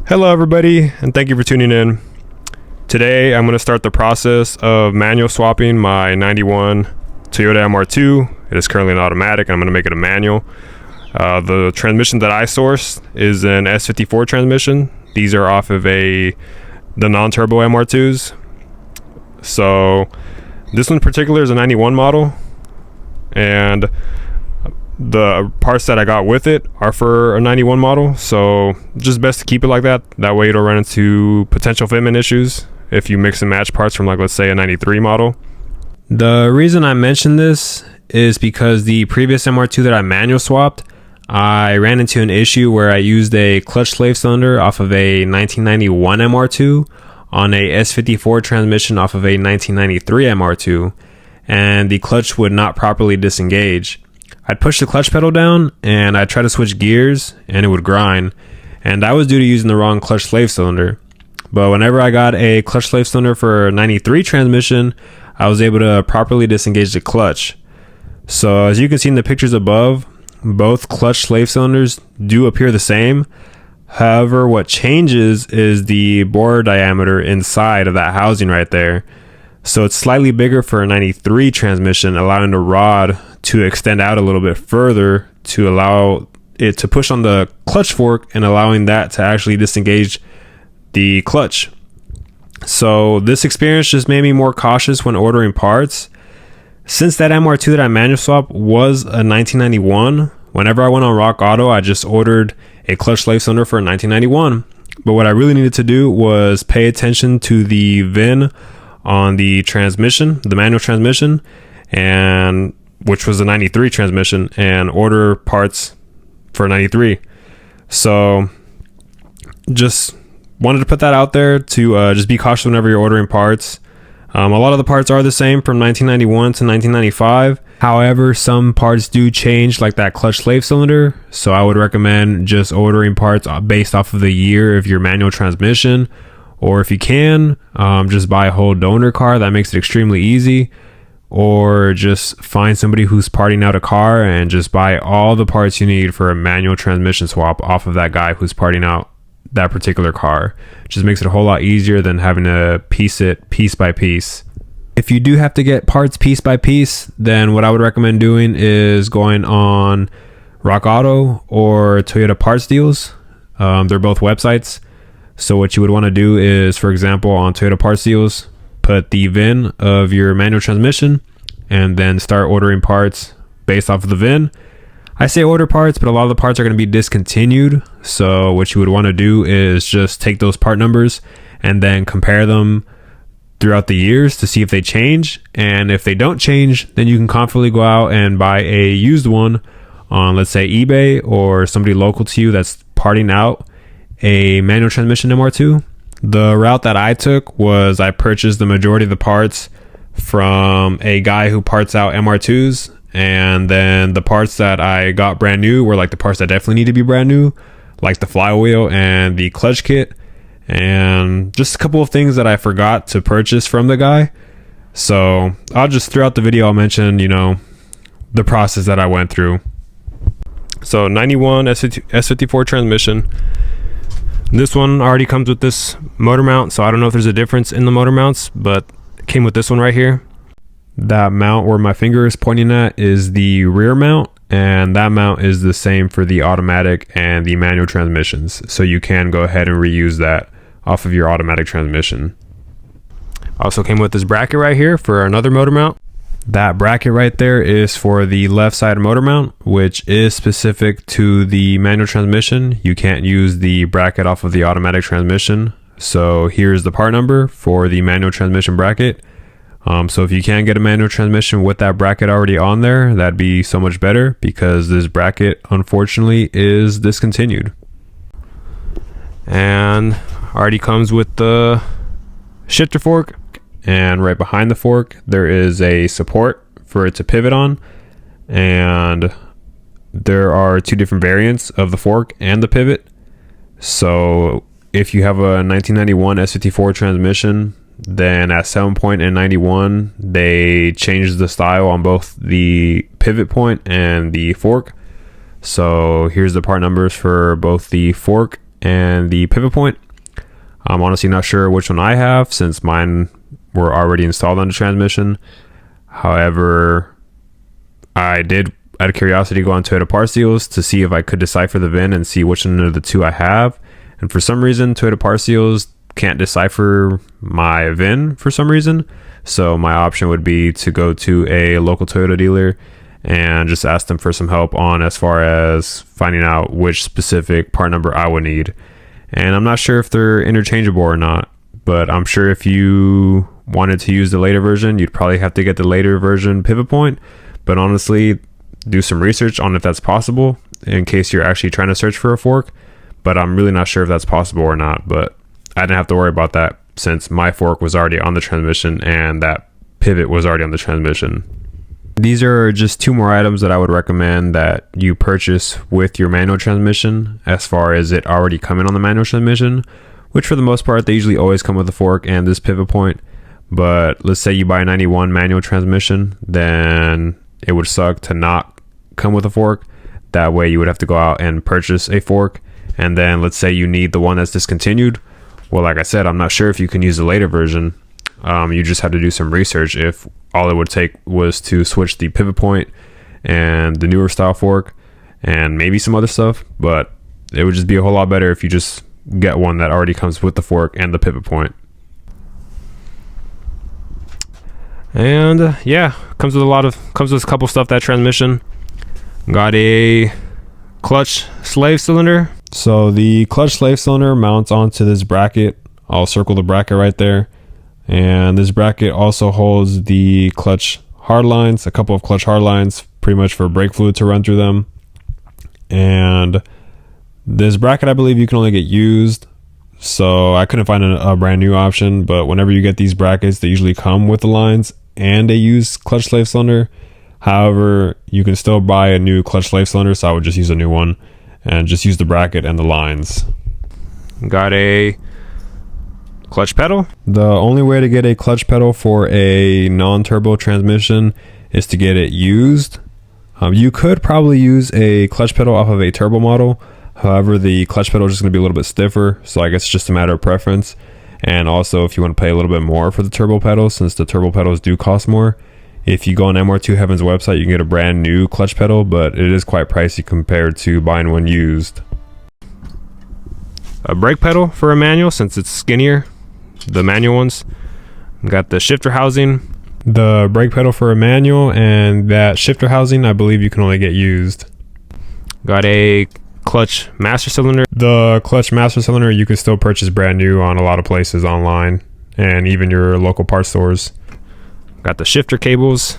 Hello everybody, and thank you for tuning in. Today I'm going to start the process of manual swapping my 91 Toyota MR2. It is currently an automatic. I'm going to make it a manual. The transmission that I sourced is an S54 transmission. These are off of the non-turbo MR2s. So this one in particular is a 91 model, and the parts that I got with it are for a 91 model, so just best to keep it like that. That way you don't run into potential fitment issues if you mix and match parts from, like, let's say a 93 model. The reason I mention this is because the previous MR2 that I manual swapped, I ran into an issue where I used a clutch slave cylinder off of a 1991 MR2 on a S54 transmission off of a 1993 MR2, and the clutch would not properly disengage. I'd push the clutch pedal down and I'd try to switch gears and it would grind, and that was due to using the wrong clutch slave cylinder. But whenever I got a clutch slave cylinder for a 93 transmission, I was able to properly disengage the clutch. So as you can see in the pictures above, both clutch slave cylinders do appear the same. However, what changes is the bore diameter inside of that housing right there. So it's slightly bigger for a 93 transmission, allowing the rod to extend out a little bit further to allow it to push on the clutch fork and allowing that to actually disengage the clutch. So this experience just made me more cautious when ordering parts. Since that MR2 that I manual swapped was a 1991, whenever I went on Rock Auto, I just ordered a clutch slave cylinder for a 1991. But what I really needed to do was pay attention to the VIN on the transmission, the manual transmission, and which was a 93 transmission, and order parts for 93. So just wanted to put that out there to just be cautious whenever you're ordering parts. A lot of the parts are the same from 1991 to 1995. However, some parts do change, like that clutch slave cylinder. So I would recommend just ordering parts based off of the year of your manual transmission. Or if you can, just buy a whole donor car. That makes it extremely easy. Or just find somebody who's parting out a car and just buy all the parts you need for a manual transmission swap off of that guy who's parting out that particular car. Just makes it a whole lot easier than having to piece it piece by piece. If you do have to get parts piece by piece, then what I would recommend doing is going on Rock Auto or Toyota Parts Deals. They're both websites. So what you would want to do is, for example, on Toyota Parts Deals, put the VIN of your manual transmission and then start ordering parts based off of the VIN. I say order parts, but a lot of the parts are going to be discontinued. So what you would want to do is just take those part numbers and then compare them throughout the years to see if they change. And if they don't change, then you can confidently go out and buy a used one on, let's say, eBay, or somebody local to you that's parting out a manual transmission MR2. The route that I took was I purchased the majority of the parts from a guy who parts out MR2s, and then the parts that I got brand new were like the parts that definitely need to be brand new, like the flywheel and the clutch kit, and just a couple of things that I forgot to purchase from the guy. So I'll just, throughout the video, I'll mention, the process that I went through. So 91 S54 transmission. This one already comes with this motor mount, so I don't know if there's a difference in the motor mounts, but it came with this one right here. That mount where my finger is pointing at is the rear mount, and that mount is the same for the automatic and the manual transmissions, so you can go ahead and reuse that off of your automatic transmission. Also came with this bracket right here for another motor mount. That bracket right there is for the left side motor mount, which is specific to the manual transmission. You can't use the bracket off of the automatic transmission. So here's the part number for the manual transmission bracket. So if you can get a manual transmission with that bracket already on there, that'd be so much better, because this bracket unfortunately is discontinued. And already comes with the shifter fork. And right behind the fork, there is a support for it to pivot on. And there are two different variants of the fork and the pivot. So if you have a 1991 S54 transmission, then at 7 point and 91, they changed the style on both the pivot point and the fork. So here's the part numbers for both the fork and the pivot point. I'm honestly not sure which one I have since mine were already installed on the transmission. However, I did, out of curiosity, go on Toyota Parts Deals to see if I could decipher the VIN and see which one of the two I have. And for some reason, Toyota Parts Deals can't decipher my VIN for some reason. So my option would be to go to a local Toyota dealer and just ask them for some help on as far as finding out which specific part number I would need. And I'm not sure if they're interchangeable or not, but I'm sure if you wanted to use the later version, you'd probably have to get the later version pivot point. But honestly, do some research on if that's possible in case you're actually trying to search for a fork. But I'm really not sure if that's possible or not, but I didn't have to worry about that since my fork was already on the transmission and that pivot was already on the transmission. These are just two more items that I would recommend that you purchase with your manual transmission, as far as it already coming on the manual transmission, which for the most part, they usually always come with a fork and this pivot point. But let's say you buy a 91 manual transmission, then it would suck to not come with a fork. That way you would have to go out and purchase a fork. And then let's say you need the one that's discontinued. Well, like I said, I'm not sure if you can use the later version. You just have to do some research if all it would take was to switch the pivot point and the newer style fork and maybe some other stuff. But it would just be a whole lot better if you just get one that already comes with the fork and the pivot point. And yeah, comes with a couple stuff, that transmission. Got a clutch slave cylinder. So the clutch slave cylinder mounts onto this bracket. I'll circle the bracket right there. And this bracket also holds the clutch hard lines, a couple of clutch hard lines, pretty much for brake fluid to run through them. And this bracket, I believe you can only get used. So I couldn't find a brand new option, but whenever you get these brackets, they usually come with the lines and a used clutch slave cylinder. However, you can still buy a new clutch slave cylinder, so I would just use a new one and just use the bracket and the lines. Got a clutch pedal. The only way to get a clutch pedal for a non-turbo transmission is to get it used. You could probably use a clutch pedal off of a turbo model. However, the clutch pedal is just going to be a little bit stiffer, so I guess it's just a matter of preference. And also, if you want to pay a little bit more for the turbo pedal, since the turbo pedals do cost more, if you go on MR2 Heaven's website, you can get a brand new clutch pedal, but it is quite pricey compared to buying one used. A brake pedal for a manual, since it's skinnier, the manual ones. Got the shifter housing. The brake pedal for a manual, and that shifter housing, I believe you can only get used. Got a clutch master cylinder. The clutch master cylinder you can still purchase brand new on a lot of places online and even your local parts stores. Got the shifter cables.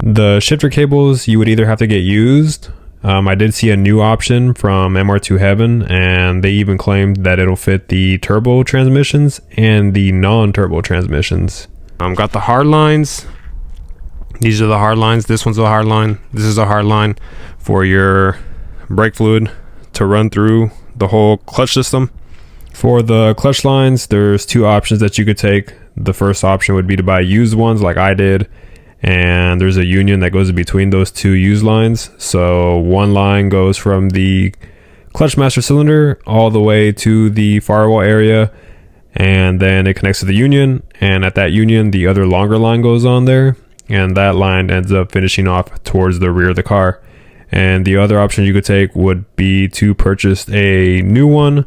The shifter cables you would either have to get used. I did see a new option from MR2 Heaven, and they even claimed that it'll fit the turbo transmissions and the non-turbo transmissions. Got the hard lines. These are the hard lines. This one's a hard line. This is a hard line for your brake fluid to run through the whole clutch system. For the clutch lines, there's two options that you could take. The first option would be to buy used ones like I did, and there's a union that goes in between those two used lines. So one line goes from the clutch master cylinder all the way to the firewall area, and then it connects to the union, and at that union the other longer line goes on there, and that line ends up finishing off towards the rear of the car. And the other option you could take would be to purchase a new one,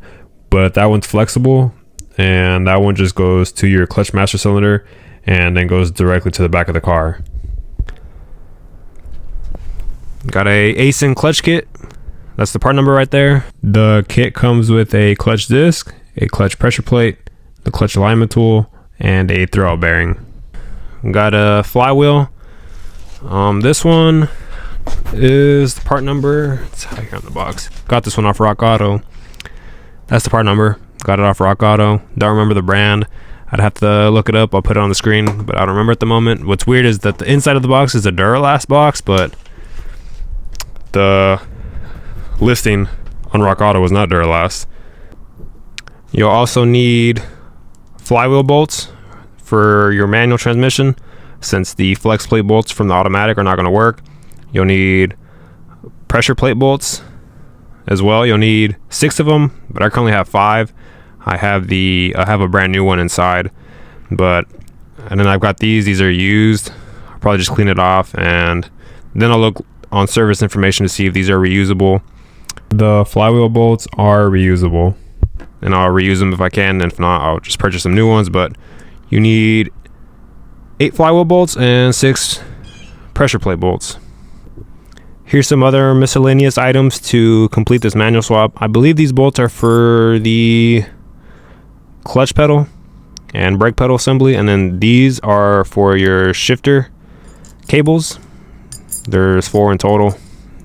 but that one's flexible, and that one just goes to your clutch master cylinder and then goes directly to the back of the car. Got a ASIN clutch kit. That's the part number right there. The kit comes with a clutch disc, a clutch pressure plate, the clutch alignment tool, and a throwout bearing. Got a flywheel. This one is the part number. It's here on the box. Got this one off Rock Auto. That's the part number. Got it off Rock Auto. Don't remember the brand. I'd have to look it up. I'll put it on the screen, but I don't remember at the moment. What's weird is that the inside of the box is a Duralast box, but the listing on Rock Auto was not Duralast. You'll also need flywheel bolts for your manual transmission, since the flex plate bolts from the automatic are not going to work. You'll need pressure plate bolts, as well. You'll need 6 of them, but I currently have 5. I have a brand new one inside, and then I've got these are used. I'll probably just clean it off, and then I'll look on service information to see if these are reusable. The flywheel bolts are reusable, and I'll reuse them if I can, and if not, I'll just purchase some new ones. But you need 8 flywheel bolts and 6 pressure plate bolts. Here's some other miscellaneous items to complete this manual swap. I believe these bolts are for the clutch pedal and brake pedal assembly, and then these are for your shifter cables. There's 4 in total.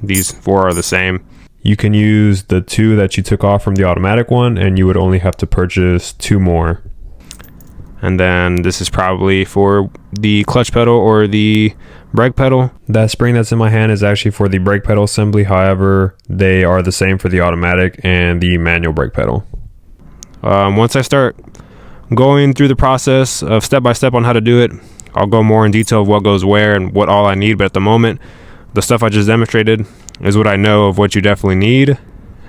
These 4 are the same. You can use the 2 that you took off from the automatic one, and you would only have to purchase 2 more. And then this is probably for the clutch pedal or the brake pedal. That spring that's in my hand is actually for the brake pedal assembly. However, they are the same for the automatic and the manual brake pedal. Once I start going through the process of step by step on how to do it, I'll go more in detail of what goes where and what all I need. But at the moment, the stuff I just demonstrated is what I know of what you definitely need.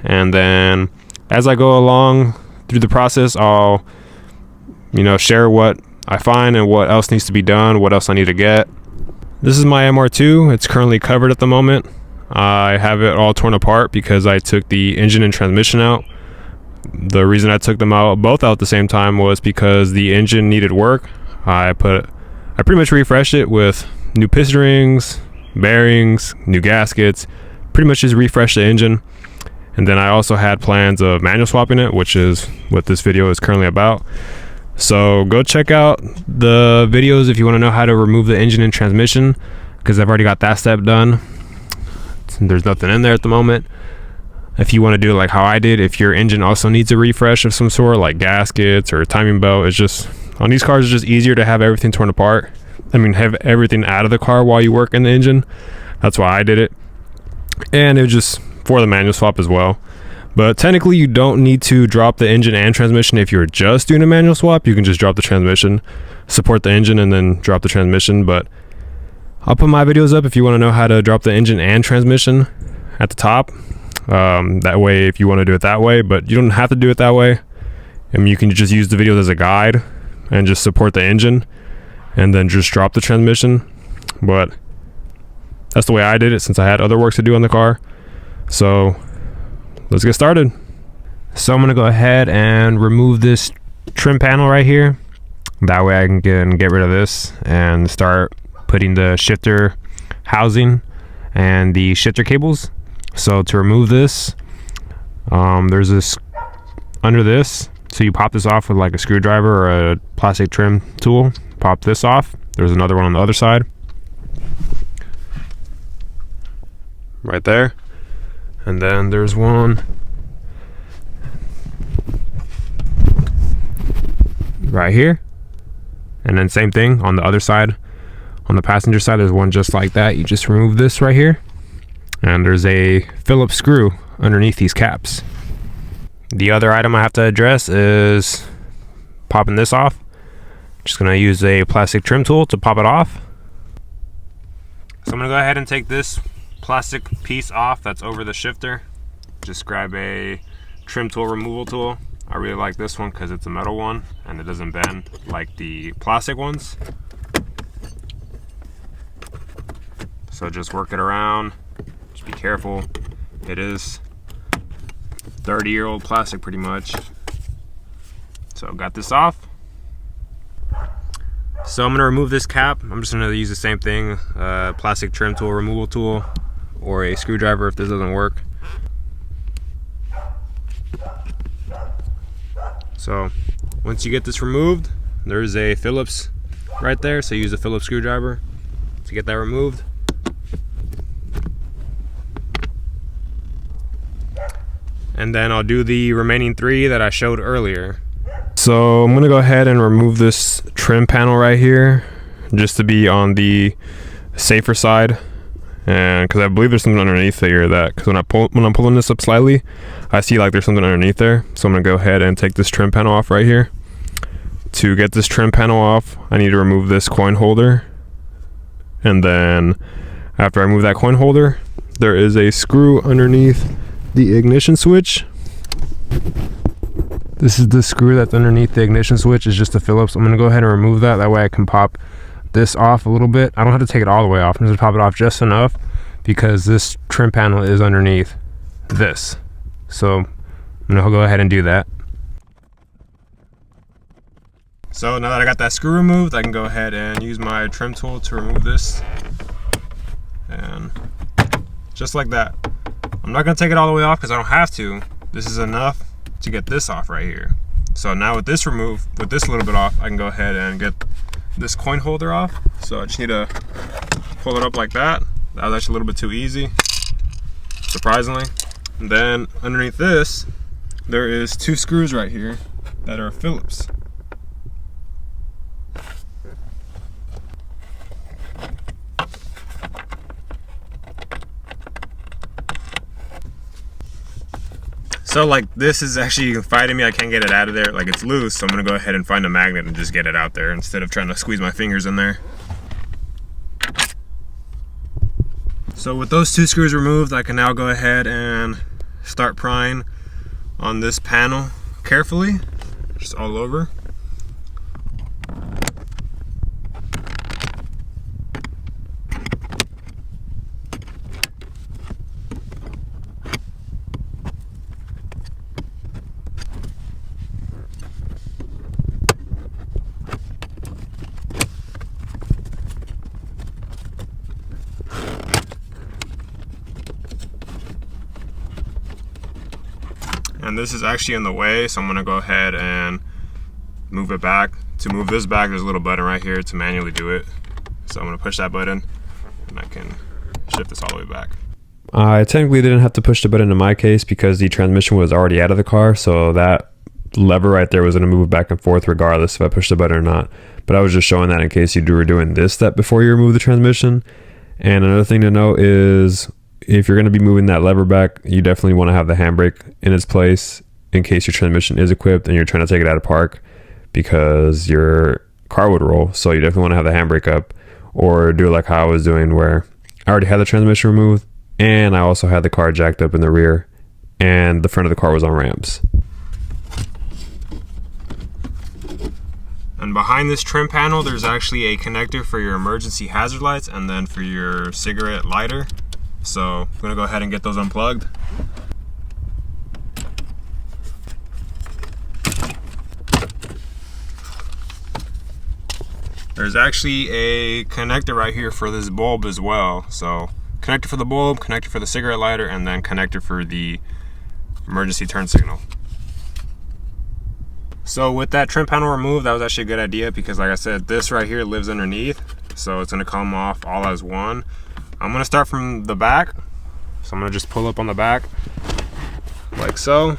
And then as I go along through the process, I'll share what I find and what else needs to be done, what else I need to get. This is my MR2. It's currently covered at the moment. I have it all torn apart because I took the engine and transmission out. The reason I took them both out at the same time was because the engine needed work. I pretty much refreshed it with new piston rings, bearings, new gaskets, pretty much just refreshed the engine. And then I also had plans of manual swapping it, which is what this video is currently about. So go check out the videos if you want to know how to remove the engine and transmission, because I've already got that step done. There's nothing in there at the moment. If you want to do it like how I did, if your engine also needs a refresh of some sort, like gaskets or timing belt, it's just, on these cars, it's just easier to have everything torn apart. Have everything out of the car while you work in the engine. That's why I did it. And it was just for the manual swap as well. But technically, you don't need to drop the engine and transmission. If you're just doing a manual swap, you can just drop the transmission, support the engine, and then drop the transmission. But I'll put my videos up if you want to know how to drop the engine and transmission at the top. That way, if you want to do it that way, but you don't have to do it that way. You can just use the videos as a guide and just support the engine and then just drop the transmission. But that's the way I did it, since I had other work to do on the car. So let's get started. So I'm going to go ahead and remove this trim panel right here. That way I can get rid of this and start putting the shifter housing and the shifter cables. So to remove this, there's this under this. So you pop this off with like a screwdriver or a plastic trim tool. Pop this off. There's another one on the other side. Right there. And then there's one right here. And then same thing on the other side. On the passenger side, there's one just like that. You just remove this right here. And there's a Phillips screw underneath these caps. The other item I have to address is popping this off. Just gonna use a plastic trim tool to pop it off. So I'm gonna go ahead and take this plastic piece off that's over the shifter. Just grab a trim tool removal tool. I really like this one because it's a metal one and it doesn't bend like the plastic ones. So just work it around. Just be careful. It is 30-year-old plastic pretty much. So got this off. So I'm going to remove this cap. I'm just going to use the same thing, plastic trim tool removal tool or a screwdriver if this doesn't work. So once you get this removed, there's a Phillips right there, so use a Phillips screwdriver to get that removed. And then I'll do the remaining 3 that I showed earlier. So I'm gonna go ahead and remove this trim panel right here, just to be on the safer side, and because I believe there's something underneath here because when I'm pulling this up slightly, I see like there's something underneath there. So I'm gonna go ahead and take this trim panel off right here. To get this trim panel off, I need to remove this coin holder, and then after I remove that coin holder, there is a screw underneath the ignition switch. This is the screw that's underneath the ignition switch. It's just a Phillips. I'm gonna go ahead and remove that. That way I can pop this off a little bit. I don't have to take it all the way off. I'm just gonna pop it off just enough because this trim panel is underneath this. So I'm gonna go ahead and do that. So now that I got that screw removed, I can go ahead and use my trim tool to remove this. And just like that. I'm not gonna take it all the way off because I don't have to. This is enough to get this off right here. So now with this removed, with this a little bit off, I can go ahead and get this coin holder off. So I just need to pull it up like that. That was actually a little bit too easy, surprisingly. And then underneath this, there is 2 screws right here that are Phillips. So like this is actually fighting me. I can't get it out of there. Like it's loose, so I'm gonna go ahead and find a magnet and just get it out there instead of trying to squeeze my fingers in there. So with those 2 screws removed, I can now go ahead and start prying on this panel carefully, just all over. And this is actually in the way, so I'm gonna go ahead and move it back. To move this back, there's a little button right here to manually do it. So I'm gonna push that button and I can shift this all the way back. I technically didn't have to push the button in my case because the transmission was already out of the car, so that lever right there was gonna move back and forth regardless if I pushed the button or not. But I was just showing that in case you were doing this step before you remove the transmission. And another thing to note is if you're going to be moving that lever back, you definitely want to have the handbrake in its place in case your transmission is equipped and you're trying to take it out of park, because your car would roll. So you definitely want to have the handbrake up, or do it like how I was doing, where I already had the transmission removed and I also had the car jacked up in the rear and the front of the car was on ramps. And behind this trim panel, there's actually a connector for your emergency hazard lights and then for your cigarette lighter. So I'm gonna go ahead and get those unplugged. There's actually a connector right here for this bulb as well. So connector for the bulb, connector for the cigarette lighter, and then connector for the emergency turn signal. So with that trim panel removed, that was actually a good idea because like I said, this right here lives underneath. So it's gonna come off all as one. I'm gonna start from the back. So I'm gonna just pull up on the back like so.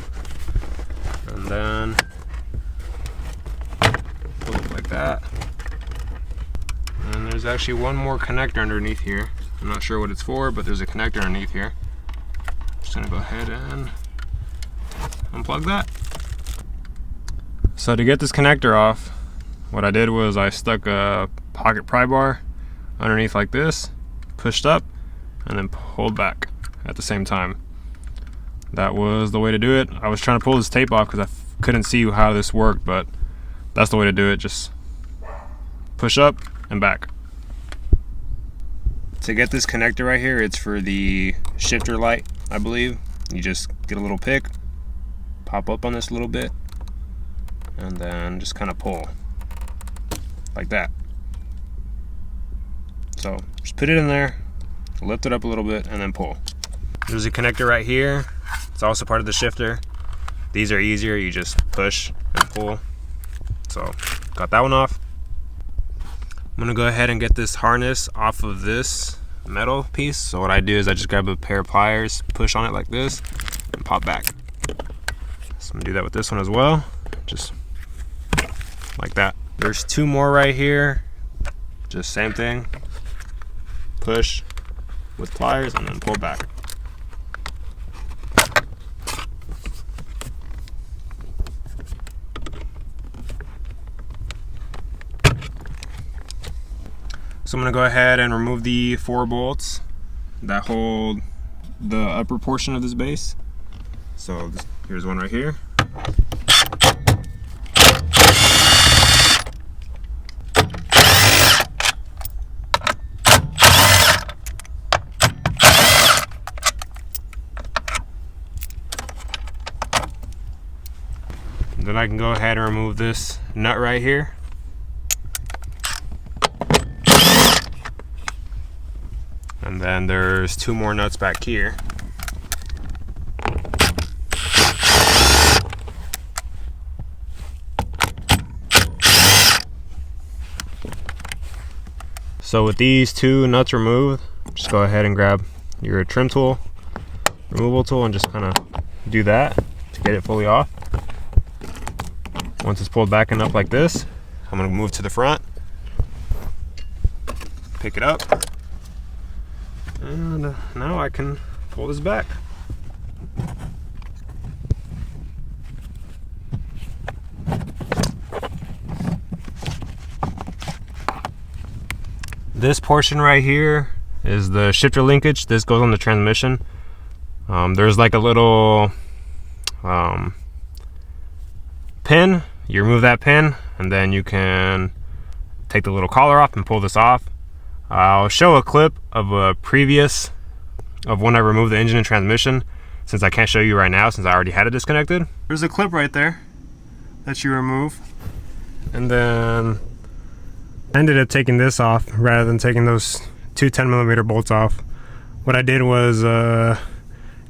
And then pull it like that. And there's actually one more connector underneath here. I'm not sure what it's for, but there's a connector underneath here. Just gonna go ahead and unplug that. So to get this connector off, what I did was I stuck a pocket pry bar underneath like this, pushed up, and then pulled back at the same time. That was the way to do it. I was trying to pull this tape off because I couldn't see how this worked, but that's the way to do it. Just push up and back. To get this connector right here, it's for the shifter light, I believe. You just get a little pick, pop up on this a little bit, and then just kind of pull like that. So just put it in there, lift it up a little bit, and then pull. There's a connector right here. It's also part of the shifter. These are easier, you just push and pull. So got that one off. I'm gonna go ahead and get this harness off of this metal piece. So what I do is I just grab a pair of pliers, push on it like this, and pop back. So I'm gonna do that with this one as well, just like that. There's two more right here, just same thing. Push with pliers and then pull back. So I'm going to go ahead and remove the 4 bolts that hold the upper portion of this base. So here's one right here. Then I can go ahead and remove this nut right here. And then there's 2 more nuts back here. So with these 2 nuts removed, just go ahead and grab your trim tool, removal tool, and just kind of do that to get it fully off. Once it's pulled back and up like this, I'm going to move to the front, pick it up, and now I can pull this back. This portion right here is the shifter linkage. This goes on the transmission. There's like a little pin. You remove that pin and then you can take the little collar off and pull this off. I'll show a clip of when I removed the engine and transmission, since I can't show you right now since I already had it disconnected. There's a clip right there that you remove, and then I ended up taking this off rather than taking those 2 10mm bolts off. What I did was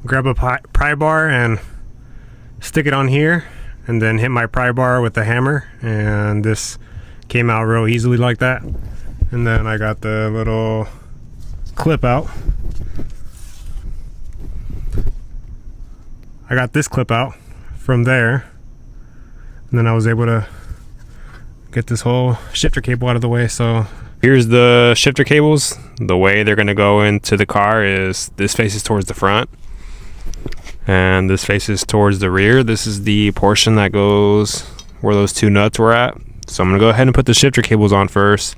grab a pry bar and stick it on here, and then hit my pry bar with the hammer, and this came out real easily like that. And then I got the little clip out. I got this clip out from there, and then I was able to get this whole shifter cable out of the way. So here's the shifter cables. The way they're going to go into the car is this faces towards the front and this faces towards the rear. This is the portion that goes where those 2 nuts were at. So I'm going to go ahead and put the shifter cables on first,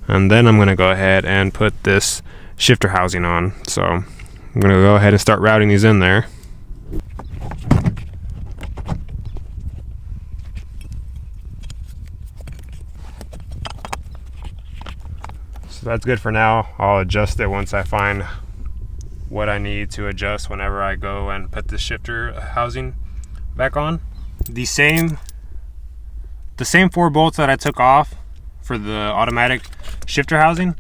and then I'm going to go ahead and put this shifter housing on. So I'm going to go ahead and start routing these in there. So that's good for now. I'll adjust it once I find what I need to adjust whenever I go and put the shifter housing back on. The same 4 bolts that I took off for the automatic shifter housing,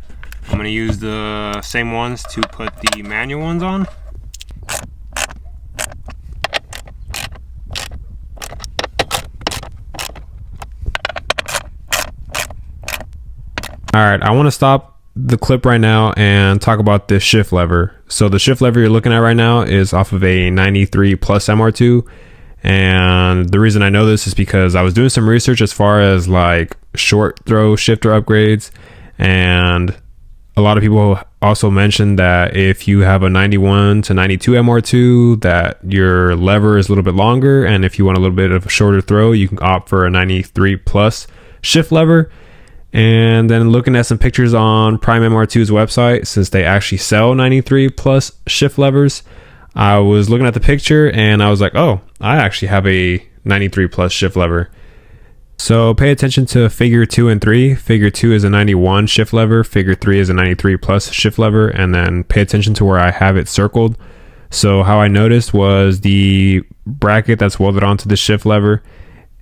I'm going to use the same ones to put the manual ones on. Alright, I want to stop the clip right now and talk about this shift lever. So the shift lever you're looking at right now is off of a 93 Plus MR2, and the reason I know this is because I was doing some research as far as like short throw shifter upgrades, and a lot of people also mentioned that if you have a 91 to 92 MR2 that your lever is a little bit longer, and if you want a little bit of a shorter throw you can opt for a 93 Plus shift lever. And then looking at some pictures on Prime MR2's website, since they actually sell 93 Plus shift levers, I was looking at the picture and I was like, oh, I actually have a 93 Plus shift lever. So pay attention to figure 2 and 3. Figure 2 is a 91 shift lever, figure 3 is a 93 Plus shift lever, and then pay attention to where I have it circled. So how I noticed was the bracket that's welded onto the shift lever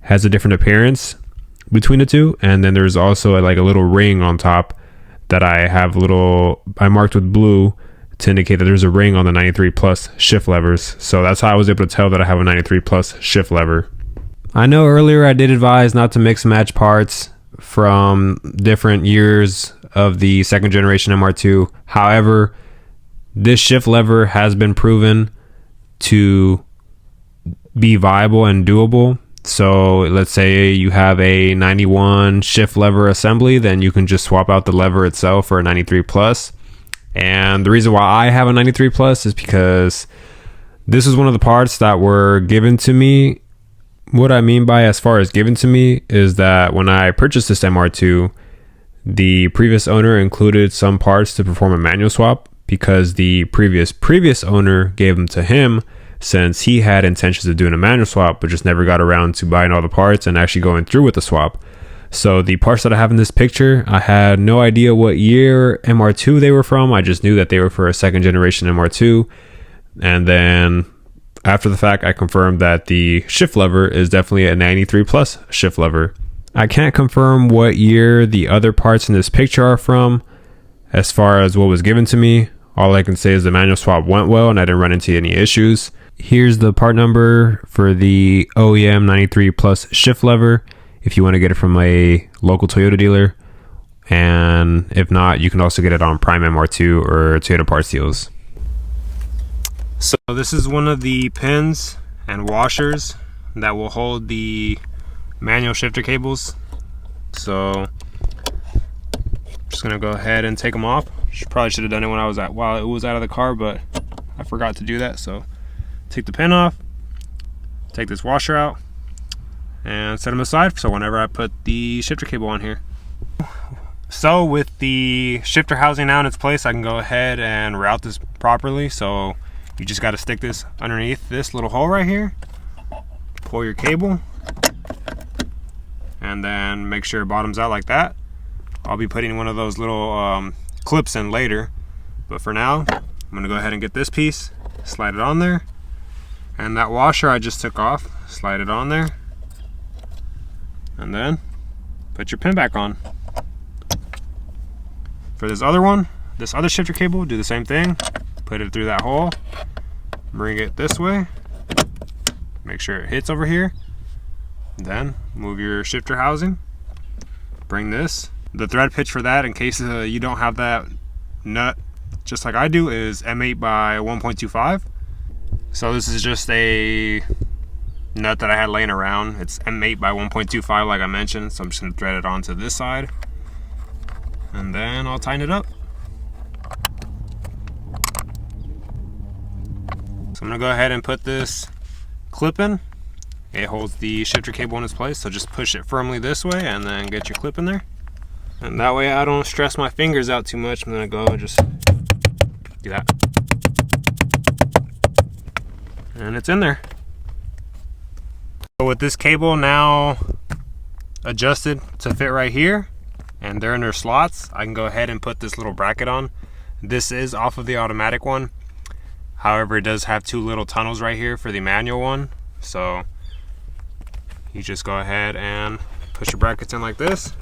has a different appearance between the 2, and then there's also like a little ring on top that I marked with blue to indicate that there's a ring on the 93 Plus shift levers. So that's how I was able to tell that I have a 93 Plus shift lever. I know earlier I did advise not to mix and match parts from different years of the 2nd generation MR2. However, this shift lever has been proven to be viable and doable. So let's say you have a 91 shift lever assembly, then you can just swap out the lever itself for a 93 Plus. And the reason why I have a 93 Plus is because this is one of the parts that were given to me. What I mean by as far as given to me is that when I purchased this MR2, the previous owner included some parts to perform a manual swap because the previous owner gave them to him. since he had intentions of doing a manual swap but just never got around to buying all the parts and actually going through with the swap. So the parts that I have in this picture, I had no idea what year MR2 they were from. I just knew that they were for a 2nd generation MR2. And then after the fact, I confirmed that the shift lever is definitely a 93 plus shift lever. I can't confirm what year the other parts in this picture are from as far as what was given to me. All I can say is the manual swap went well and I didn't run into any issues. Here's the part number for the OEM 93 plus shift lever if you want to get it from a local Toyota dealer. And if not, you can also get it on Prime MR2 or Toyota parts deals. So this is one of the pins and washers that will hold the manual shifter cables. So just gonna go ahead and take them off. Probably should have done it when while it was out of the car, but I forgot to do that. So take the pin off, take this washer out, and set them aside so whenever I put the shifter cable on here. So with the shifter housing now in its place, I can go ahead and route this properly. So you just got to stick this underneath this little hole right here, pull your cable, and then make sure it bottoms out like that. I'll be putting one of those little clips in later, but for now I'm gonna go ahead and get this piece, slide it on there, and that washer I just took off, slide it on there, and then put your pin back on. For this other one, this other shifter cable, do the same thing. Put it through that hole, bring it this way, make sure it hits over here, then move your shifter housing, bring this. The thread pitch for that, in case you don't have that nut just like I do, is M8 by 1.25. So this is just a nut that I had laying around. It's M8 by 1.25 like I mentioned, so I'm just gonna thread it onto this side and then I'll tighten it up. So I'm gonna go ahead and put this clip in. It holds the shifter cable in its place, so just push it firmly this way and then get your clip in there. And that way I don't stress my fingers out too much. I'm gonna go and just do that. And it's in there. So with this cable now adjusted to fit right here, and they're in their slots, I can go ahead and put this little bracket on. This is off of the automatic one. However, it does have 2 little tunnels right here for the manual one. So you just go ahead and push your brackets in like this,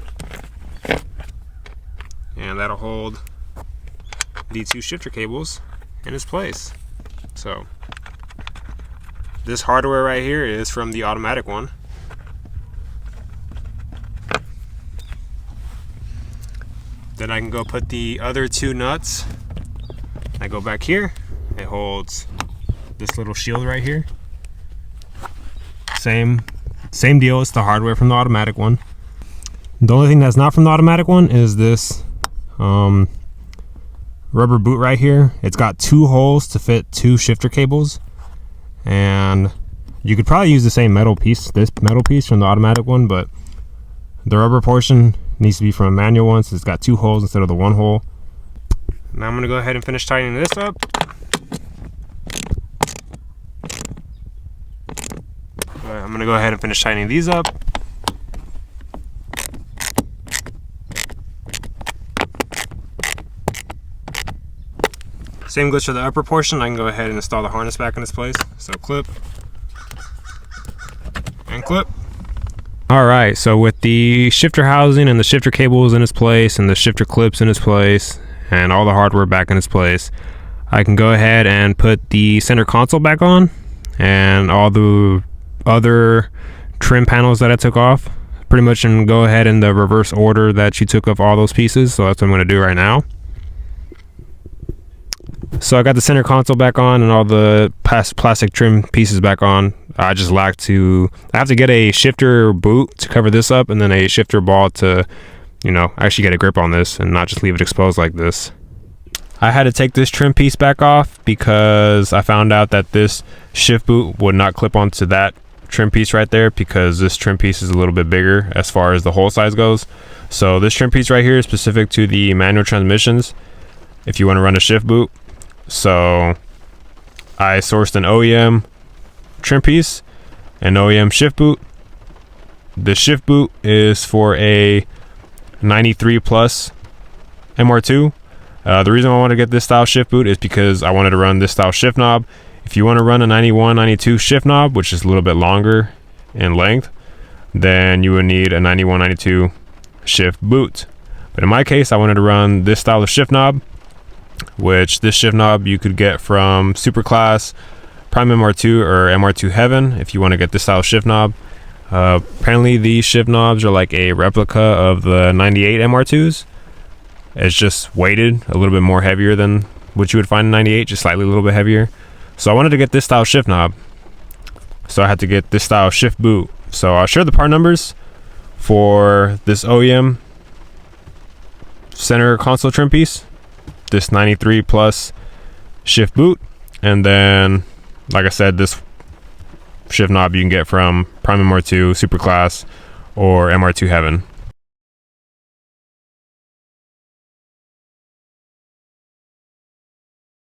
and that'll hold the 2 shifter cables in its place. So this hardware right here is from the automatic one. Then I can go put the other 2 nuts. I go back here, it holds this little shield right here. Same deal, it's the hardware from the automatic one. The only thing that's not from the automatic one is this rubber boot right here. It's got 2 holes to fit 2 shifter cables, and you could probably use the same metal piece, this metal piece from the automatic one, but the rubber portion needs to be from a manual one, so it's got 2 holes instead of the 1 hole. Now I'm gonna go ahead and finish tightening this up. I'm gonna go ahead and finish tightening these up. Same goes for the upper portion. I can go ahead and install the harness back in its place. So clip and clip. All right, so with the shifter housing and the shifter cables in its place and the shifter clips in its place and all the hardware back in its place, I can go ahead and put the center console back on and all the other trim panels that I took off, pretty much, and go ahead in the reverse order that you took off all those pieces. So that's what I'm going to do right now. So I got the center console back on and all the plastic trim pieces back on. I have to get a shifter boot to cover this up, and then a shifter ball to, actually get a grip on this and not just leave it exposed like this. I had to take this trim piece back off because I found out that this shift boot would not clip onto that trim piece right there, because this trim piece is a little bit bigger as far as the hole size goes. So this trim piece right here is specific to the manual transmissions if you want to run a shift boot. So I sourced an OEM trim piece, an OEM shift boot. The shift boot is for a 93 plus MR2. The reason I want to get this style shift boot is because I wanted to run this style shift knob. If you want to run a 91, 92 shift knob, which is a little bit longer in length, then you would need a 91, 92 shift boot. But in my case, I wanted to run this style of shift knob, which this shift knob you could get from Superclass, Prime MR2, or MR2 Heaven if you want to get this style of shift knob. Apparently these shift knobs are like a replica of the 98 MR2s. It's just weighted a little bit more heavier than what you would find in 98, just slightly a little bit heavier. So I wanted to get this style shift knob, so I had to get this style shift boot. So I'll share the part numbers for this OEM center console trim piece, this 93 plus shift boot, and then like I said, this shift knob you can get from Prime MR2, Superclass, or MR2 Heaven.